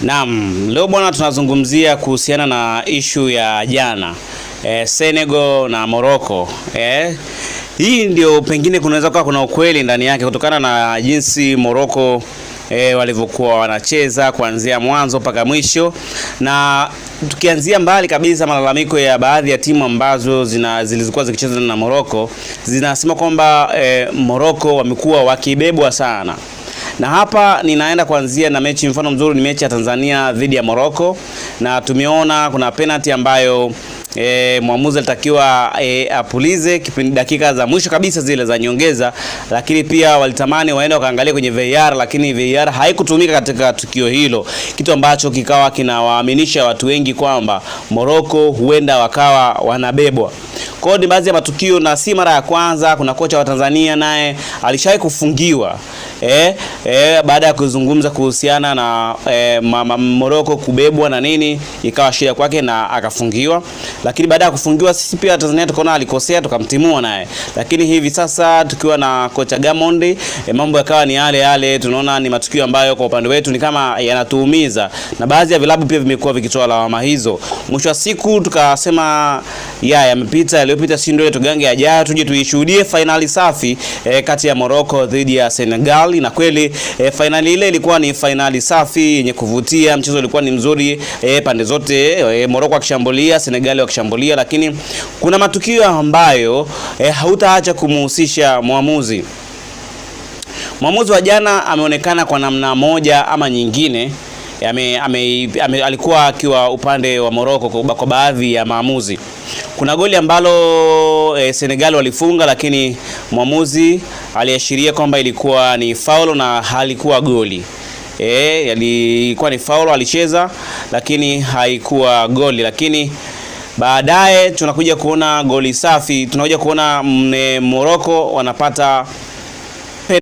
Naam, leo bwana tunazungumzia kuhusiana na ishu ya jana Senegal na Morocco. Hii ndio pengine kunaweza kuwa kuna ukweli ndani yake kutokana na jinsi Morocco walivyokuwa wanacheza kuanzia mwanzo mpaka mwisho, na tukianzia mbali kabisa, malalamiko ya baadhi ya timu ambazo zilizokuwa zikicheza na Morocco zinasema kwamba Morocco wamekuwa wakibebwa sana. Na hapa ninaenda kuanzia na mechi, mfano mzuri ni mechi ya Tanzania dhidi ya Morocco, na tumeona kuna penalty ambayo mwamuzi alitakiwa apulize dakika za mwisho kabisa zile za nyongeza, lakini pia walitamani waende wakaangalia kwenye VAR, lakini VAR haikutumika katika tukio hilo, kitu ambacho kikawa kinawaaminisha watu wengi kwamba Morocco huenda wakawa wanabebwa. Kwa hiyo ni baadhi ya matukio, na si mara ya kwanza. Kuna kocha wa Tanzania naye alishawahi kufungiwa baada ya kuzungumza kuhusiana na Morocco kubebwa na nini, ikawa shida kwake na akafungiwa. Lakini baada ya kufungiwa, sisi pia Tanzania tukaona alikosea, tukamtimua naye. Lakini hivi sasa tukiwa na kocha Gamondi, mambo yakawa ni yale yale. Tunaona ni matukio ambayo kwa upande wetu ni kama yanatuumiza, na baadhi ya vilabu pia vimekuwa vikitoa lawama hizo. Mwisho wa siku tukasema yamepita, yaliyopita si ndio tugange yajayo, tuje tuishuhudie finali safi kati ya Morocco dhidi ya Senegal. Na kweli finali ile ilikuwa ni finali safi yenye kuvutia, mchezo ulikuwa ni mzuri pande zote, Morocco akishambulia, Senegal wakishambulia, lakini kuna matukio ambayo hautaacha kumuhusisha mwamuzi. Mwamuzi wa jana ameonekana kwa namna moja ama nyingine alikuwa akiwa upande wa Morocco kwa baadhi ya maamuzi. Kuna goli ambalo Senegal walifunga, lakini mwamuzi aliashiria kwamba ilikuwa ni foul na halikuwa goli. Ilikuwa ni foul alicheza, lakini haikuwa goli. Lakini baadaye tunakuja kuona goli safi, tunakuja kuona Morocco wanapata